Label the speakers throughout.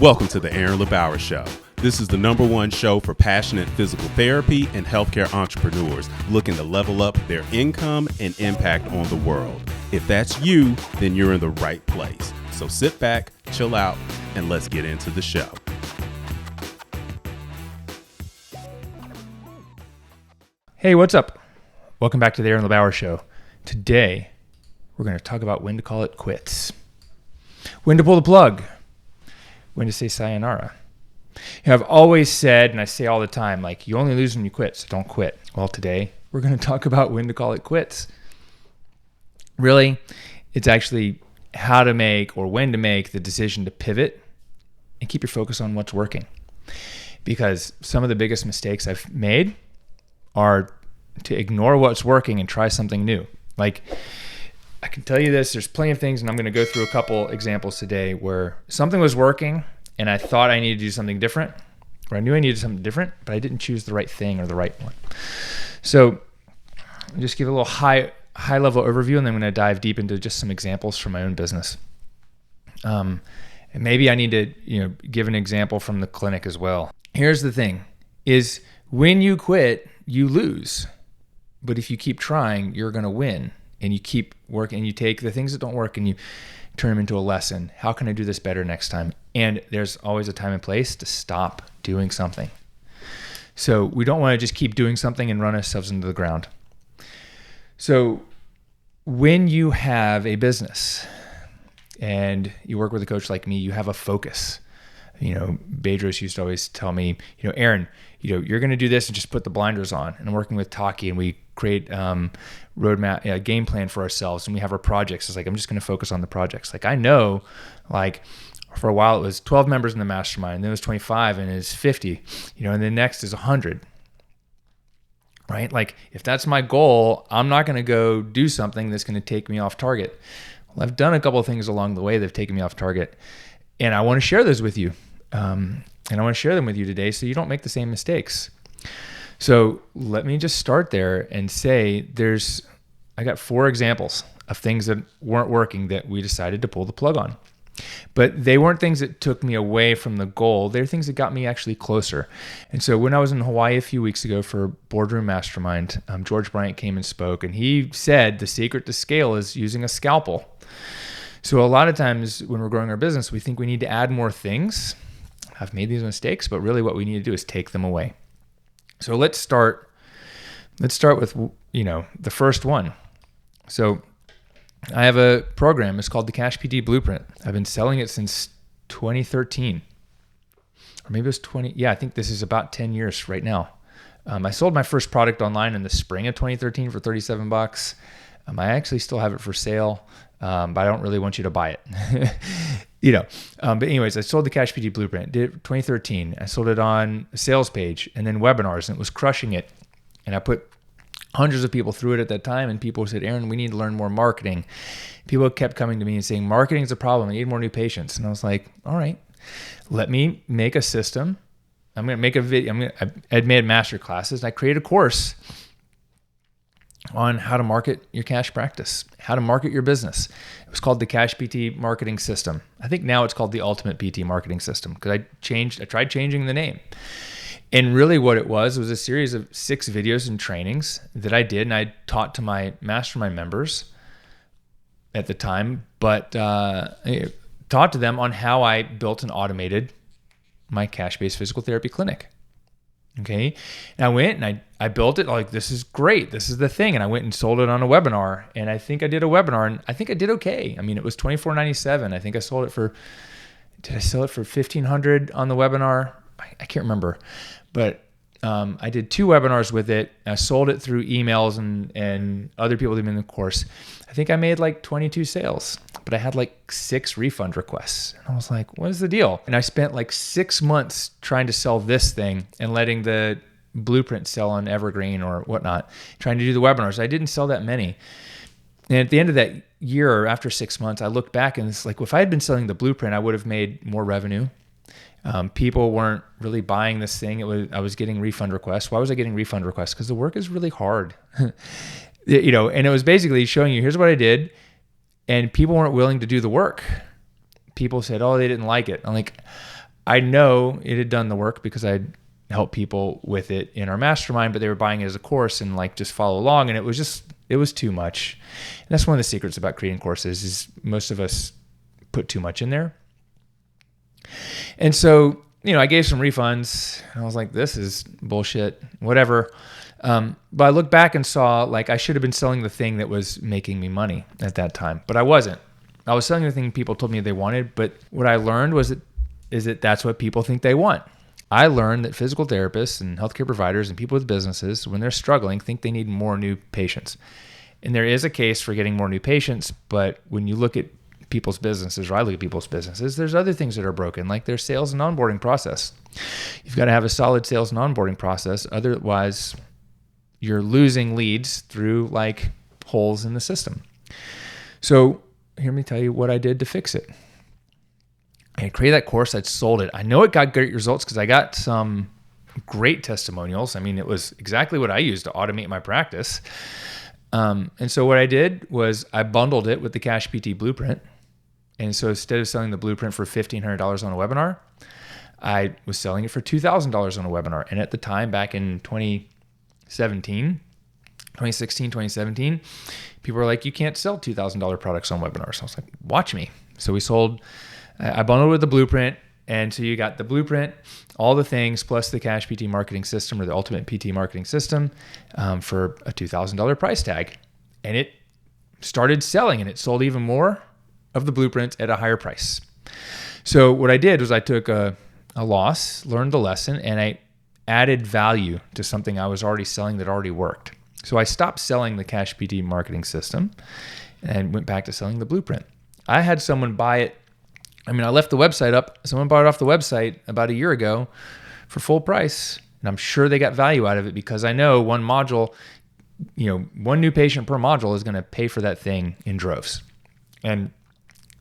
Speaker 1: Welcome to the LeBauer Show. This is the #1 show for passionate physical therapy and healthcare entrepreneurs looking to level up their income and impact on the world. If that's you, then you're in the right place. So sit back, chill out, and let's get into the show.
Speaker 2: Hey, what's up? Welcome back to the LeBauer Show. Today, we're going to talk about when to call it quits, when to pull the plug, when to say sayonara. I've always said, and I say all the time, like, you only lose when you quit, so don't quit. Well, today, we're going to talk about when to call it quits. Really, it's actually how to make or when to make the decision to pivot and keep your focus on what's working. Because some of the biggest mistakes I've made are to ignore what's working and try something new. Like, I can tell you this, there's plenty of things, and I'm going to go through a couple examples today where something was working and I thought I needed to do something different, or I knew I needed something different, but I didn't choose the right thing or the right one. So I'll just give a little high level overview, and then I'm going to dive deep into just some examples from my own business. And maybe I need to, give an example from the clinic as well. Here's the thing, is when you quit, you lose. But if you keep trying, you're going to win. And you keep working, and you take the things that don't work and you turn them into a lesson. How can I do this better next time? And there's always a time and place to stop doing something. So we don't want to just keep doing something and run ourselves into the ground. So when you have a business and you work with a coach like me, you have a focus. Bedros used to always tell me, Aaron, you're going to do this and just put the blinders on. And I'm working with Taki, and we create roadmap, game plan for ourselves, and we have our projects. It's like, I'm just going to focus on the projects. Like, I know, for a while it was 12 members in the mastermind, and then it was 25, and it's 50, and then next is 100. Right? Like, if that's my goal, I'm not going to go do something that's going to take me off target. Well, I've done a couple of things along the way that have taken me off target, and I want to share those with you. And I want to share them with you today so you don't make the same mistakes. So let me just start there and say I got 4 examples of things that weren't working that we decided to pull the plug on. But they weren't things that took me away from the goal. They're things that got me actually closer. And so when I was in Hawaii a few weeks ago for Boardroom Mastermind, George Bryant came and spoke, and he said the secret to scale is using a scalpel. So a lot of times when we're growing our business, we think we need to add more things. I've made these mistakes, but really what we need to do is take them away. So let's start with, the first one. So I have a program. It's called the Cash PT Blueprint. I've been selling it since 2013, or maybe it was 20. Yeah, I think this is about 10 years right now. I sold my first product online in the spring of 2013 for $37. I actually still have it for sale, but I don't really want you to buy it. But anyways, I sold the Cash PT Blueprint, did it 2013. I sold it on a sales page and then webinars, and it was crushing it. And I put hundreds of people through it at that time, and people said, Aaron, we need to learn more marketing. People kept coming to me and saying, marketing is a problem. I need more new patients. And I was like, all right, let me make a system. I'm going to make a video. I'd made master classes, and I created a course on how to market your cash practice, how to market your business. It was called the Cash PT Marketing System. I think now it's called the Ultimate PT Marketing System, because I tried changing the name. And really what it was a series of 6 videos and trainings that I did, and I taught to my mastermind members at the time, but I taught to them on how I built and automated my cash-based physical therapy clinic. Okay. And I went and I built it like, this is great. This is the thing. And I went and sold it on a webinar. And I think I did a webinar, and I think I did okay. I mean, it was $24.97. I think I sold it for, did I sell it for $1,500 on the webinar? I can't remember. But I did 2 webinars with it. I sold it through emails and other people that have been in the course. I think I made like 22 sales, but I had like 6 refund requests. And I was like, what is the deal? And I spent like 6 months trying to sell this thing and letting the blueprint sell on Evergreen or whatnot, trying to do the webinars. I didn't sell that many. And at the end of that year, or after 6 months, I looked back and it's like, well, if I had been selling the blueprint, I would have made more revenue. People weren't really buying this thing. I was getting refund requests. Why was I getting refund requests? Because the work is really hard. And it was basically showing you, here's what I did. And people weren't willing to do the work. People said, oh, they didn't like it. I'm like, I know it had done the work because I'd helped people with it in our mastermind, but they were buying it as a course and like just follow along. And it was too much. And that's one of the secrets about creating courses is most of us put too much in there. And so, I gave some refunds and I was like, this is bullshit, whatever. But I looked back and saw like I should have been selling the thing that was making me money at that time, but I wasn't. I was selling the thing people told me they wanted, but what I learned is that that's what people think they want. I learned that physical therapists and healthcare providers and people with businesses, when they're struggling, think they need more new patients. And there is a case for getting more new patients, but when you look at people's businesses, or I look at people's businesses, there's other things that are broken, like their sales and onboarding process. You've got to have a solid sales and onboarding process. Otherwise, you're losing leads through like holes in the system. So hear me tell you what I did to fix it. I created that course. I'd sold it. I know it got great results because I got some great testimonials. I mean, it was exactly what I used to automate my practice. And so what I did was I bundled it with the Cash PT Blueprint. And so instead of selling the blueprint for $1,500 on a webinar, I was selling it for $2,000 on a webinar. And at the time, back in 2016, 2017, people were like, you can't sell $2,000 products on webinars. I was like, watch me. So I bundled with the blueprint. And so you got the blueprint, all the things, plus the Cash PT marketing system or the ultimate PT marketing system for a $2,000 price tag. And it started selling, and it sold even more of the blueprint at a higher price. So what I did was I took a loss, learned the lesson, and I added value to something I was already selling that already worked. So I stopped selling the Cash PT marketing system and went back to selling the blueprint. I had someone buy it. I left the website up. Someone bought it off the website about a year ago for full price. And I'm sure they got value out of it because I know one module, one new patient per module is going to pay for that thing in droves. And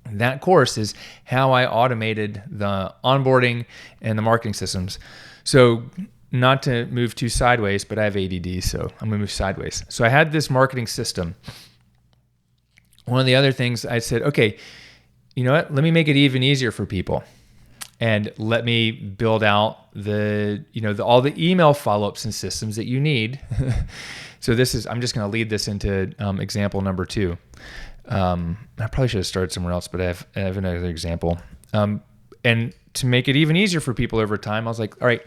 Speaker 2: that course is how I automated the onboarding and the marketing systems. So not to move too sideways, but I have ADD, so I'm going to move sideways. So I had this marketing system. One of the other things I said, okay, you know what? Let me make it even easier for people, and let me build out all the email follow-ups and systems that you need. So I'm just going to lead this into example number 2. I probably should have started somewhere else, but I have another example. And to make it even easier for people over time, I was like, all right,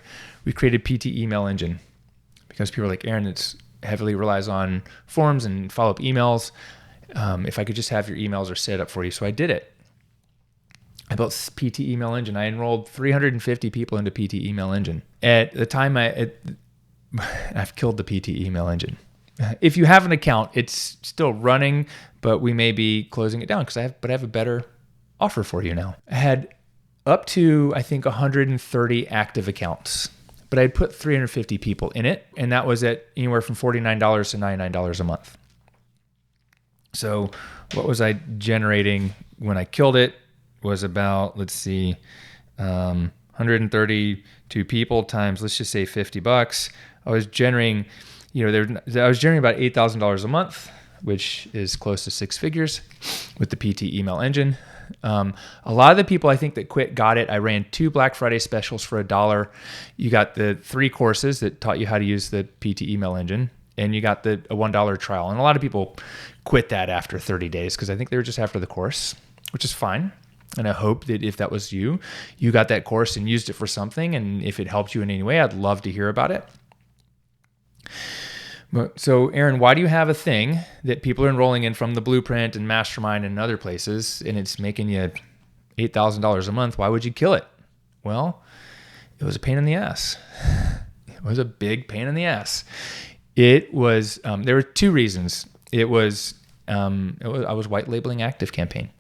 Speaker 2: we created PT email engine because people are like, Aaron, it's heavily relies on forms and follow-up emails. If I could just have your emails or set up for you. So I did it. I built PT email engine. I enrolled 350 people into PT email engine. At the time, I've killed the PT email engine. If you have an account, it's still running, but we may be closing it down because I have a better offer for you now. I had up to, I think, 130 active accounts, but I'd put 350 people in it, and that was at anywhere from $49 to $99 a month. So what was I generating when I killed it? Was about, 132 people times, let's just say $50. I was generating, I was generating about $8,000 a month, which is close to 6 figures with the PT email engine. A lot of the people I think that quit got it. I ran 2 Black Friday specials for $1. You got the 3 courses that taught you how to use the PT email engine, and you got a $1 trial. And a lot of people quit that after 30 days because I think they were just after the course, which is fine. And I hope that if that was you got that course and used it for something. And if it helped you in any way, I'd love to hear about it. So Aaron, why do you have a thing that people are enrolling in from the Blueprint and Mastermind and other places, and it's making you $8,000 a month? Why would you kill it? Well, it was a pain in the ass. It was a big pain in the ass. It was, there were 2 reasons. I was white labeling ActiveCampaign.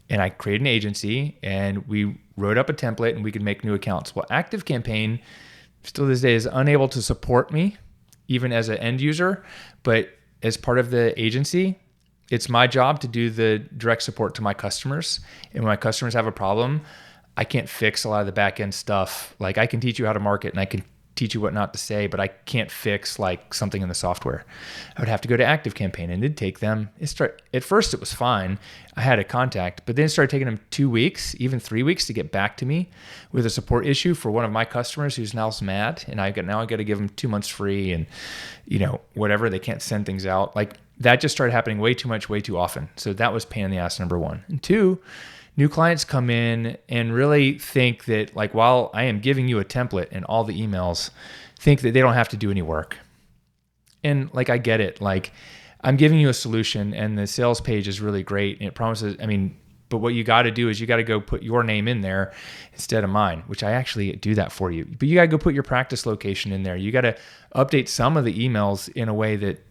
Speaker 2: And I created an agency, and we wrote up a template, and we could make new accounts. Well, ActiveCampaign still to this day is unable to support me, even as an end user. But as part of the agency, it's my job to do the direct support to my customers. And when my customers have a problem, I can't fix a lot of the back end stuff. Like I can teach you how to market, and I can teach you what not to say, but I can't fix like something in the software. I would have to go to ActiveCampaign, and it'd take them, at first it was fine. I had a contact, but then it started taking them 2 weeks, even 3 weeks to get back to me with a support issue for one of my customers who's now mad. And I got to give them 2 months free and, whatever, they can't send things out. Like that just started happening way too much, way too often. So that was pain in the ass, number one. And two, new clients come in and really think that like, while I am giving you a template and all the emails, think that they don't have to do any work. And like, I get it. Like I'm giving you a solution and the sales page is really great. And it promises, but what you got to do is you got to go put your name in there instead of mine, which I actually do that for you. But you got to go put your practice location in there. You got to update some of the emails in a way that,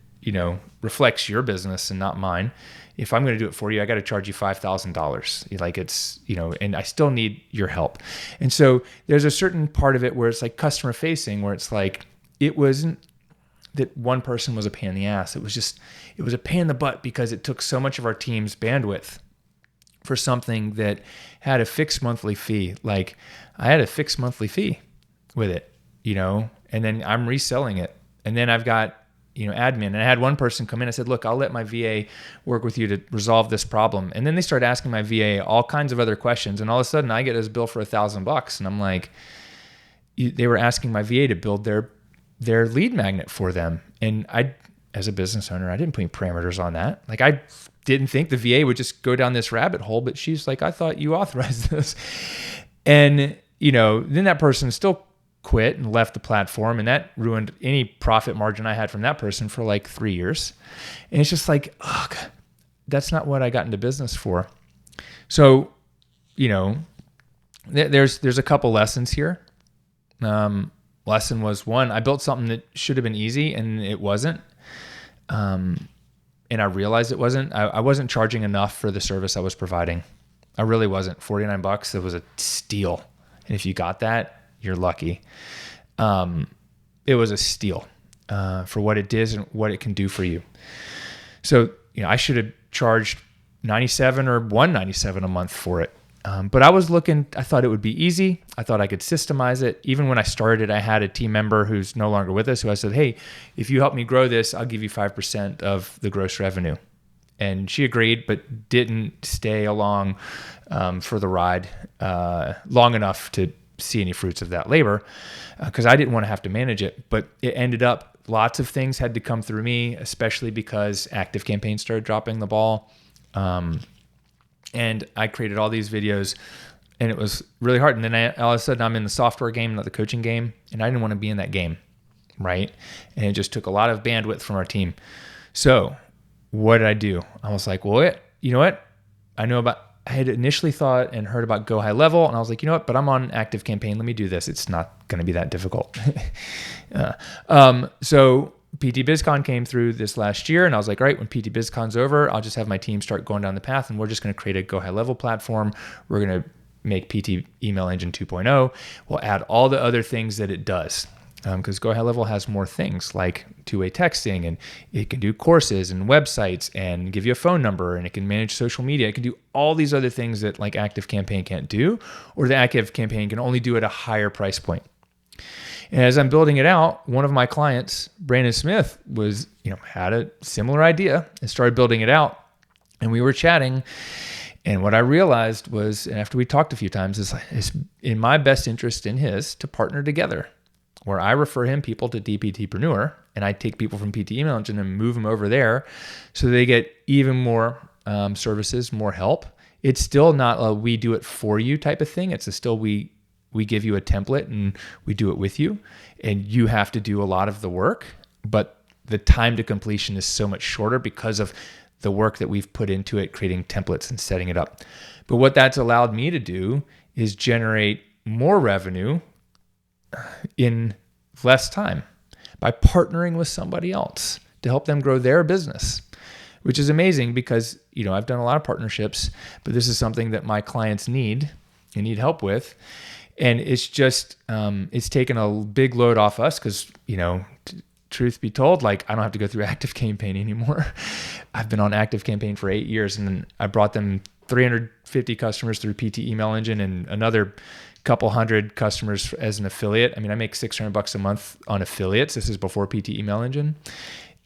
Speaker 2: reflects your business and not mine. If I'm going to do it for you, I got to charge you $5,000. Like it's, and I still need your help. And so there's a certain part of it where it's like customer facing, where it's like, it wasn't that one person was a pain in the ass. It was a pain in the butt because it took so much of our team's bandwidth for something that had a fixed monthly fee. Like I had a fixed monthly fee with it, and then I'm reselling it. And then I've got, admin. And I had one person come in. I said, look, I'll let my VA work with you to resolve this problem. And then they started asking my VA all kinds of other questions. And all of a sudden I get this bill for $1,000. And I'm like, they were asking my VA to build their lead magnet for them. And I, as a business owner, I didn't put any parameters on that. Like I didn't think the VA would just go down this rabbit hole, but she's like, I thought you authorized this. And, then that person still quit and left the platform, and that ruined any profit margin I had from that person for like 3 years. And it's just like, oh, God, that's not what I got into business for. So, there's a couple lessons here. Lesson was one, I built something that should have been easy and it wasn't. And I realized it wasn't. I wasn't charging enough for the service I was providing. I really wasn't. $49, it was a steal. And if you got that, you're lucky. It was a steal for what it did and what it can do for you. So, I should have charged $97 or $197 a month for it. But I thought it would be easy. I thought I could systemize it. Even when I started, I had a team member who's no longer with us who I said, hey, if you help me grow this, I'll give you 5% of the gross revenue. And she agreed, but didn't stay along for the ride long enough to see any fruits of that labor because I didn't want to have to manage it. But it ended up, lots of things had to come through me, especially because ActiveCampaign started dropping the ball. And I created all these videos and it was really hard. And then all of a sudden I'm in the software game, not the coaching game. And I didn't want to be in that game, right? And it just took a lot of bandwidth from our team. So what did I do? I was like, well, you know what? I had initially thought and heard about Go High Level, and I was like, you know what? But I'm on ActiveCampaign. Let me do this. It's not going to be that difficult. So PT BizCon came through this last year, and I was like, all right, when PT BizCon's over, I'll just have my team start going down the path, and we're just going to create a Go High Level platform. We're going to make PT Email Engine 2.0. We'll add all the other things that it does. Because Go High Level has more things like two-way texting, and it can do courses and websites and give you a phone number, and it can manage social media. It can do all these other things that like ActiveCampaign can't do, or the ActiveCampaign can only do at a higher price point. And as I'm building it out, one of my clients, Brandon Smith, had a similar idea and started building it out. And we were chatting, and what I realized was, and after we talked a few times, is it's in my best interest in his to partner together, where I refer him people to DPTpreneur, and I take people from PT Email Engine and move them over there so they get even more services, more help. It's still not a we do it for you type of thing. It's still we give you a template and we do it with you, and you have to do a lot of the work, but the time to completion is so much shorter because of the work that we've put into it, creating templates and setting it up. But what that's allowed me to do is generate more revenue in less time by partnering with somebody else to help them grow their business, which is amazing because, I've done a lot of partnerships, but this is something that my clients need and need help with. And it's just, it's taken a big load off us because, truth be told, like I don't have to go through ActiveCampaign anymore. I've been on ActiveCampaign for 8 years, and I brought them 350 customers through PT Email Engine and another couple hundred customers as an affiliate. I mean, I make $600 a month on affiliates. This is before PT Email Engine.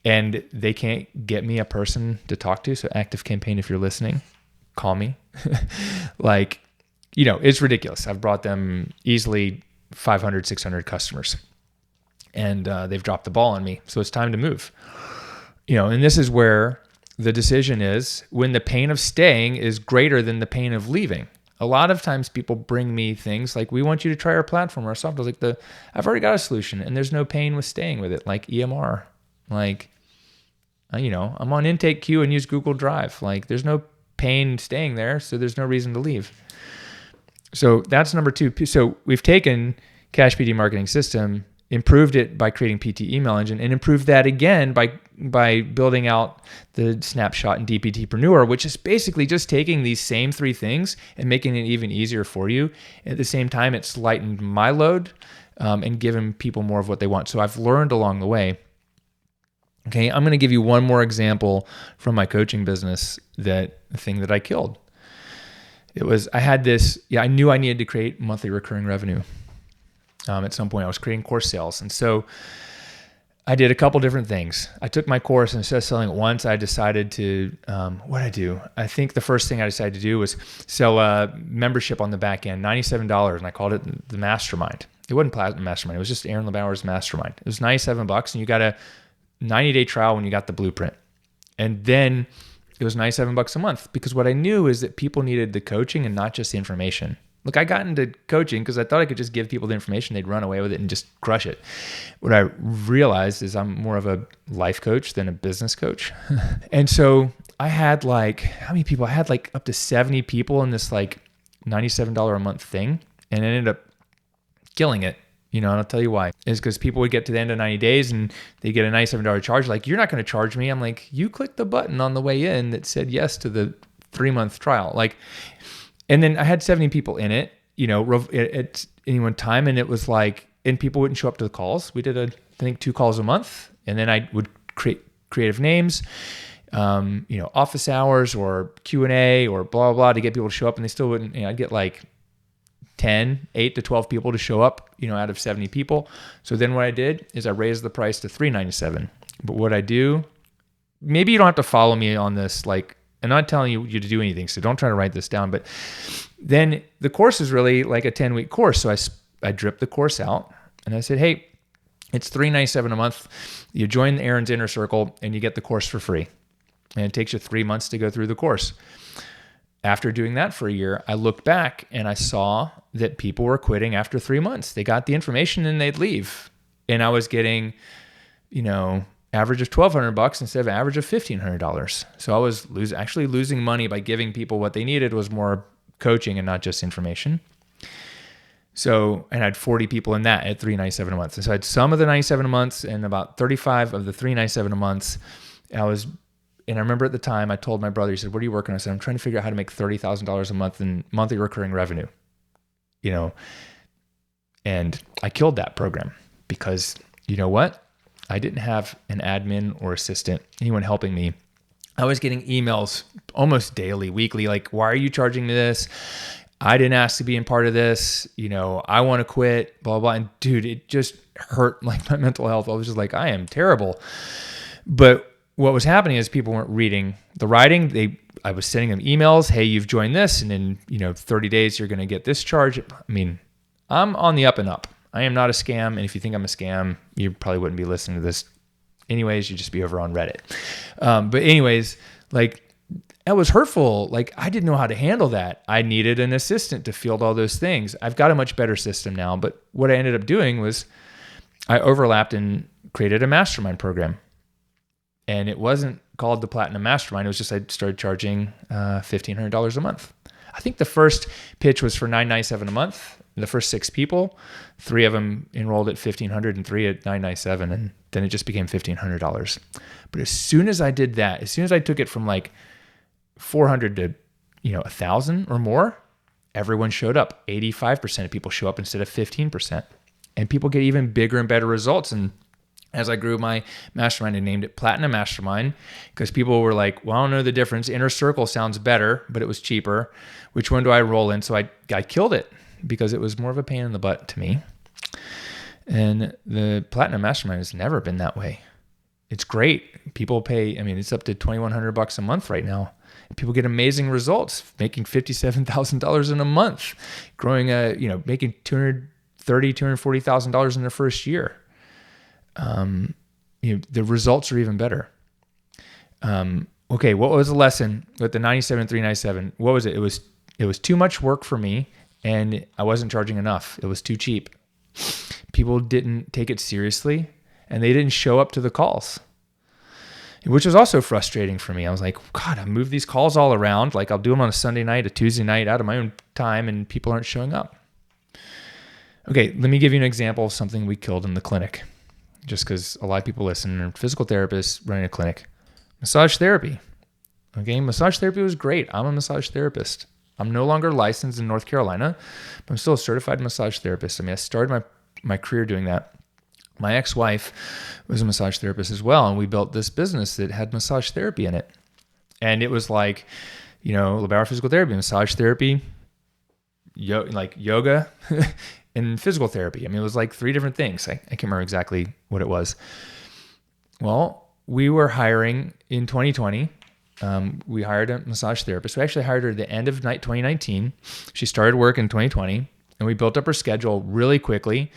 Speaker 2: And they can't get me a person to talk to. So ActiveCampaign, if you're listening, call me. Like, it's ridiculous. I've brought them easily 500, 600 customers. And they've dropped the ball on me. So it's time to move. And this is where the decision is when the pain of staying is greater than the pain of leaving. A lot of times people bring me things like, we want you to try our platform or our software. I was like, I've already got a solution and there's no pain with staying with it, like EMR. Like, I'm on intake queue and use Google Drive. Like, there's no pain staying there, so there's no reason to leave. So that's number 2. So we've taken Cash PT Marketing System, improved it by creating PT Email Engine, and improved that again by building out the Snapshot and DPTpreneur, which is basically just taking these same 3 things and making it even easier for you. At the same time, it's lightened my load and given people more of what they want. So I've learned along the way. Okay, I'm going to give you one more example from my coaching business, the thing that I killed. I knew I needed to create monthly recurring revenue. At some point I was creating course sales. And so I did a couple different things. I took my course and instead of selling it once, I decided to, what did I do? I think the first thing I decided to do was sell a membership on the back end, $97. And I called it the Mastermind. It wasn't Platinum Mastermind. It was just Aaron LeBauer's Mastermind. It was $97 and you got a 90-day trial when you got the blueprint. And then it was $97 a month because what I knew is that people needed the coaching and not just the information. Look, I got into coaching because I thought I could just give people the information, they'd run away with it and just crush it. What I realized is I'm more of a life coach than a business coach. And so I had how many people? I had up to 70 people in this $97 a month thing, and I ended up killing it. And I'll tell you why. Is because people would get to the end of 90 days and they get a $97 charge. Like, you're not going to charge me. I'm like, you clicked the button on the way in that said yes to the 3-month trial. And then I had 70 people in it, at any one time. And it was and people wouldn't show up to the calls. We did, I think, 2 calls a month. And then I would create creative names, office hours or Q&A or blah, blah, blah to get people to show up. And they still wouldn't, I'd get 8 to 12 people to show up, out of 70 people. So then what I did is I raised the price to $397. But what I do, maybe you don't have to follow me on this, I'm not telling you to do anything, so don't try to write this down. But then the course is really like a 10-week course. So I dripped the course out and I said, hey, it's $397 a month. You join Aaron's Inner Circle and you get the course for free. And it takes you 3 months to go through the course. After doing that for a year, I looked back and I saw that people were quitting after 3 months. They got the information and they'd leave. And I was getting, average of $1,200 instead of average of $1,500. So I was actually losing money by giving people what they needed was more coaching and not just information. So, and I had 40 people in that at $397 a month. And so I had some of the $97 a month and about 35 of the $397 a month. And I remember at the time I told my brother, he said, what are you working on? I said, I'm trying to figure out how to make $30,000 a month in monthly recurring revenue, and I killed that program because you know what? I didn't have an admin or assistant, anyone helping me. I was getting emails almost daily, weekly, why are you charging me this? I didn't ask to be in part of this. I want to quit, blah, blah. And dude, it just hurt my mental health. I was just I am terrible. But what was happening is people weren't reading the writing. I was sending them emails. Hey, you've joined this. And in 30 days, you're going to get this charge. I mean, I'm on the up and up. I am not a scam. And if you think I'm a scam, you probably wouldn't be listening to this. Anyways, you'd just be over on Reddit. But anyways, that was hurtful. I didn't know how to handle that. I needed an assistant to field all those things. I've got a much better system now. But what I ended up doing was I overlapped and created a mastermind program. And it wasn't called the Platinum Mastermind. It was just I started charging $1,500 a month. I think the first pitch was for $997 a month. The first 6 people, 3 of them enrolled at $1,500 and 3 at $997, and then it just became $1,500. But as soon as I did that, as soon as I took it from $400 to $1,000 or more, everyone showed up. 85% of people show up instead of 15%, and people get even bigger and better results. And as I grew my mastermind, I named it Platinum Mastermind because people were like, well, I don't know the difference. Inner Circle sounds better, but it was cheaper. Which one do I roll in? So I killed it. because it was more of a pain in the butt to me. And the Platinum Mastermind has never been that way. It's great. People pay, it's up to $2,100 a month right now. People get amazing results, making $57,000 in a month, growing making $240,000 in their first year. The results are even better. Okay, what was the lesson with the 97,397? What was it? It was too much work for me, and I wasn't charging enough. It was too cheap. People didn't take it seriously, and they didn't show up to the calls, which was also frustrating for me. I was like, God, I move these calls all around. Like, I'll do them on a Sunday night, a Tuesday night, out of my own time, and people aren't showing up. Okay, let me give you an example of something we killed in the clinic, just because a lot of people listen. And physical therapists running a clinic. Massage therapy. Okay, massage therapy was great. I'm a massage therapist. I'm no longer licensed in North Carolina, but I'm still a certified massage therapist. I started my career doing that. My ex-wife was a massage therapist as well, and we built this business that had massage therapy in it. And it was like, LeBauer physical therapy, massage therapy, yoga, and physical therapy. It was like 3 different things. I can't remember exactly what it was. Well, we were hiring in 2020. We hired a massage therapist. We actually hired her at the end of 2019. She started work in 2020, and we built up her schedule really quickly.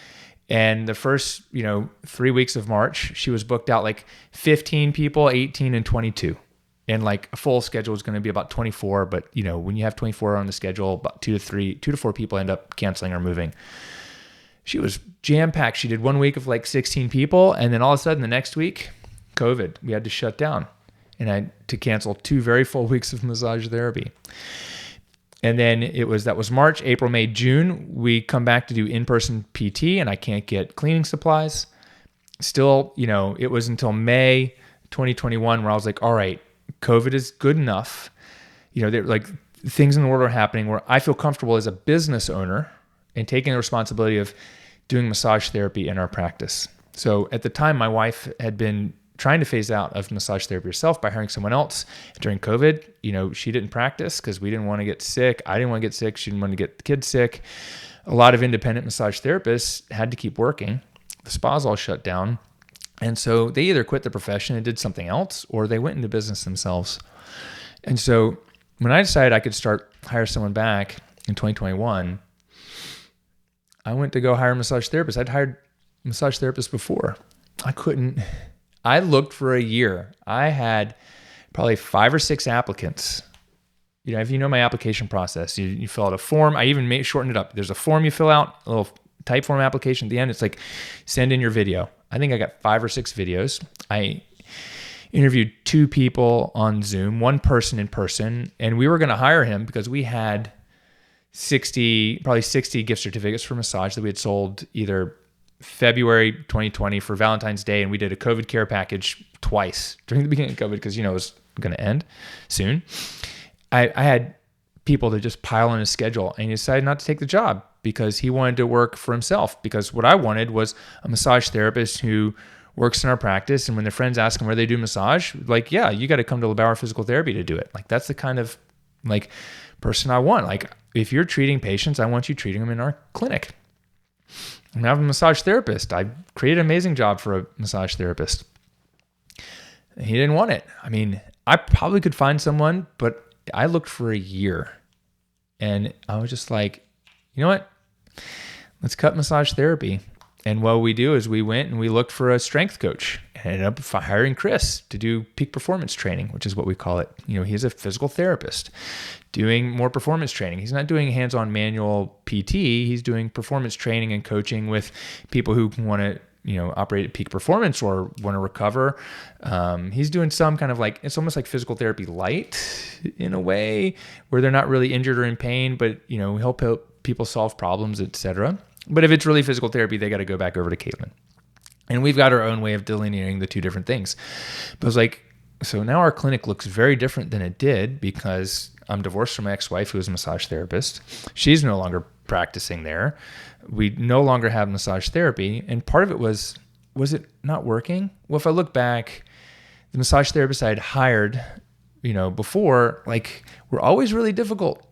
Speaker 2: And the first, 3 weeks of March, she was booked out like 15 people, 18 and 22. And like a full schedule is going to be about 24. But, when you have 24 on the schedule, about 2 to 4 people end up canceling or moving. She was jam-packed. She did 1 week of like 16 people. And then all of a sudden the next week, COVID, we had to shut down. And I had to cancel 2 very full weeks of massage therapy. And then that was March, April, May, June. We come back to do in-person PT, and I can't get cleaning supplies. Still, it was until May 2021 where I was like, all right, COVID is good enough. Like things in the world are happening where I feel comfortable as a business owner and taking the responsibility of doing massage therapy in our practice. So at the time, my wife had been trying to phase out of massage therapy herself by hiring someone else. During COVID, she didn't practice because we didn't want to get sick. I didn't want to get sick. She didn't want to get the kids sick. A lot of independent massage therapists had to keep working. The spas all shut down. And so they either quit the profession and did something else, or they went into business themselves. And so when I decided I could hire someone back in 2021, I went to go hire a massage therapist. I'd hired massage therapists before. I looked for a year. I had probably 5 or 6 applicants. If you know my application process, you fill out a form. I even shortened it up. There's a form you fill out, a little type form application. At the end, it's like, send in your video. I think I got 5 or 6 videos. I interviewed 2 people on Zoom, 1 person in person, and we were going to hire him because we had probably 60 gift certificates for massage that we had sold either February 2020 for Valentine's Day, and we did a COVID care package twice during the beginning of COVID because it was going to end soon. I had people that just pile on his schedule, and he decided not to take the job because he wanted to work for himself. Because what I wanted was a massage therapist who works in our practice, and when their friends ask him where they do massage, like, yeah, you got to come to LeBauer Physical Therapy to do it. Like, that's the kind of like person I want. Like, if you're treating patients, I want you treating them in our clinic. I'm a massage therapist. I created an amazing job for a massage therapist. He didn't want it. I probably could find someone, but I looked for a year. And I was just like, you know what? Let's cut massage therapy. And what we do is we went and we looked for a strength coach. And ended up hiring Chris to do peak performance training, which is what we call it. He's a physical therapist doing more performance training. He's not doing hands-on manual PT. He's doing performance training and coaching with people who want to, operate at peak performance or want to recover. He's doing some kind of it's almost like physical therapy light in a way where they're not really injured or in pain, but, help people solve problems, etc. But if it's really physical therapy, they got to go back over to Caitlin. And we've got our own way of delineating the 2 different things. But I was like, so now our clinic looks very different than it did because I'm divorced from my ex-wife who was a massage therapist. She's no longer practicing there. We no longer have massage therapy. And part of it was it not working? Well, if I look back, the massage therapists I had hired, before, were always really difficult.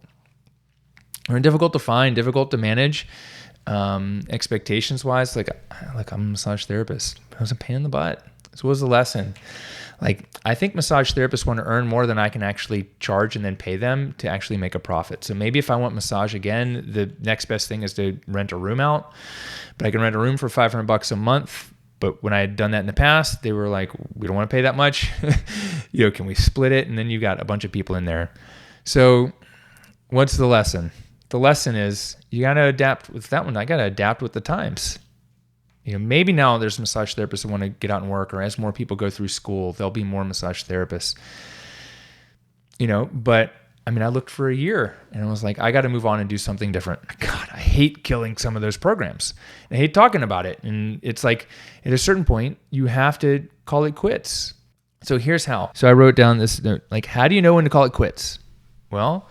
Speaker 2: They're difficult to find, difficult to manage. Expectations wise, like I'm a massage therapist. It was a pain in the butt. So what was the lesson? Like, I think massage therapists want to earn more than I can actually charge and then pay them to actually make a profit. So maybe if I want massage again, the next best thing is to rent a room out. But I can rent a room for $500 a month. But when I had done that in the past, they were like, we don't want to pay that much. Can we split it? And then you got a bunch of people in there. So what's the lesson? The lesson is you got to adapt with that one. I got to adapt with the times. Maybe now there's massage therapists that want to get out and work, or as more people go through school, there'll be more massage therapists. But I looked for a year and I was like, I got to move on and do something different. God, I hate killing some of those programs. I hate talking about it. And it's like, at a certain point, you have to call it quits. So here's how. So I wrote down this note, like, how do you know when to call it quits? Well,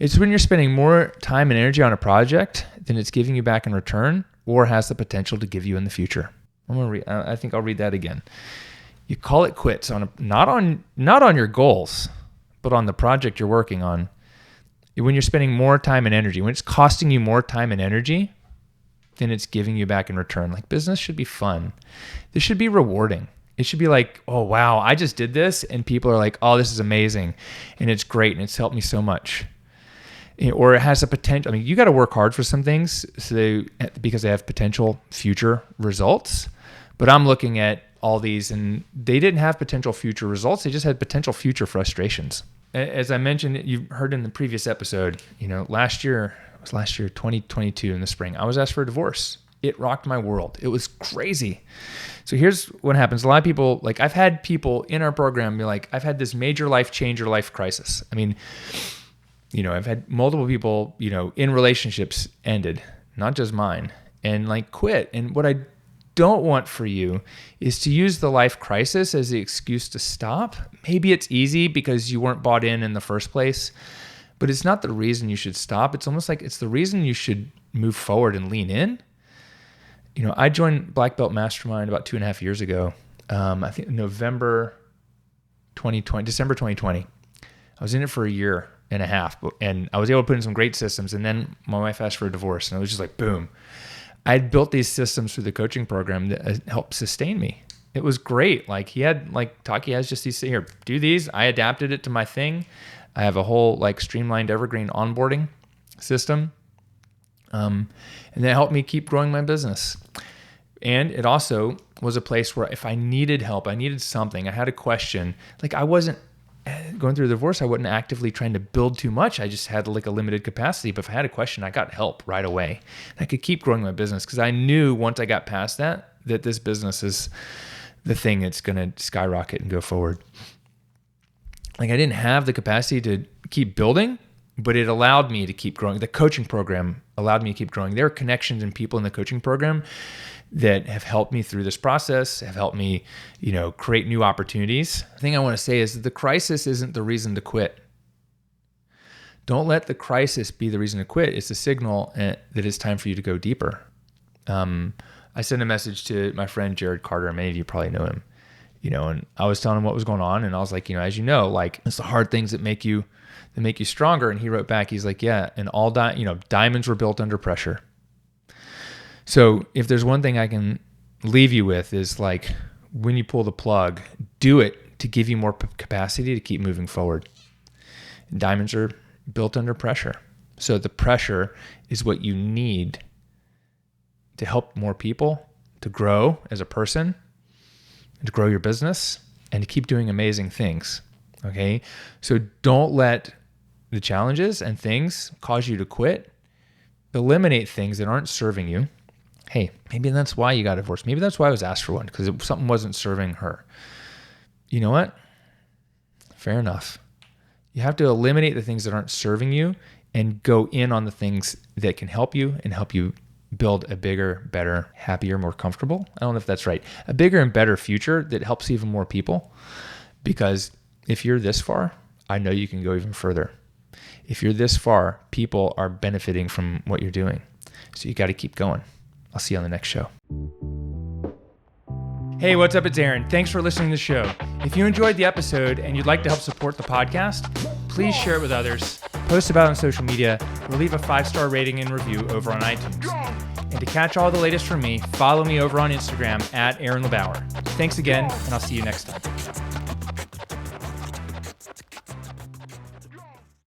Speaker 2: it's when you're spending more time and energy on a project than it's giving you back in return, or has the potential to give you in the future. I think I'll read that again. You call it quits on not on your goals, but on the project you're working on. When you're spending more time and energy, when it's costing you more time and energy than it's giving you back in return. Like, business should be fun. This should be rewarding. It should be like, oh wow, I just did this, and people are like, oh, this is amazing, and it's great, and it's helped me so much. Or it has a potential. You got to work hard for some things because they have potential future results. But I'm looking at all these, and they didn't have potential future results. They just had potential future frustrations. As I mentioned, you heard in the previous episode, last year, 2022 in the spring, I was asked for a divorce. It rocked my world. It was crazy. So here's what happens. A lot of people, I've had people in our program be like, I've had this major life change or life crisis. I've had multiple people, in relationships ended, not just mine, and quit. And what I don't want for you is to use the life crisis as the excuse to stop. Maybe it's easy because you weren't bought in the first place, but it's not the reason you should stop. It's almost like it's the reason you should move forward and lean in. I joined Black Belt Mastermind about 2.5 years ago. I think December 2020. I was in it for a year and a half, and I was able to put in some great systems. And then my wife asked for a divorce, and it was just like, boom. I had built these systems through the coaching program that helped sustain me. It was great. Taki has just these, here, do these. I adapted it to my thing. I have a whole streamlined evergreen onboarding system. And that helped me keep growing my business. And it also was a place where if I needed help, I needed something, I had a question, I wasn't going through the divorce, I wasn't actively trying to build too much. I just had a limited capacity. But if I had a question, I got help right away. And I could keep growing my business because I knew once I got past that this business is the thing that's going to skyrocket and go forward. I didn't have the capacity to keep building, but it allowed me to keep growing. The coaching program allowed me to keep growing. There are connections and people in the coaching program that have helped me through this process, have helped me, create new opportunities. The thing I want to say is that the crisis isn't the reason to quit. Don't let the crisis be the reason to quit. It's a signal that it's time for you to go deeper. I sent a message to my friend Jared Carter. Many of you probably know him, and I was telling him what was going on, and I was like, as it's the hard things that make you stronger. And he wrote back, he's like, yeah, and all diamonds were built under pressure. So if there's one thing I can leave you with is when you pull the plug, do it to give you more capacity to keep moving forward. Diamonds are built under pressure. So the pressure is what you need to help more people to grow as a person, to grow your business, and to keep doing amazing things. Okay? So don't let the challenges and things cause you to quit. Eliminate things that aren't serving you. Hey, maybe that's why you got divorced. Maybe that's why I was asked for one, because something wasn't serving her. You know what? Fair enough. You have to eliminate the things that aren't serving you and go in on the things that can help you and help you build a bigger, better, happier, more comfortable. I don't know if that's right. A bigger and better future that helps even more people. Because if you're this far, I know you can go even further. If you're this far, people are benefiting from what you're doing. So you got to keep going. I'll see you on the next show. Hey, what's up? It's Aaron. Thanks for listening to the show. If you enjoyed the episode and you'd like to help support the podcast, please share it with others. post about it on social media, or leave a 5-star rating and review over on iTunes. And to catch all the latest from me, follow me over on Instagram at Aaron LeBauer. Thanks again, and I'll see you next time.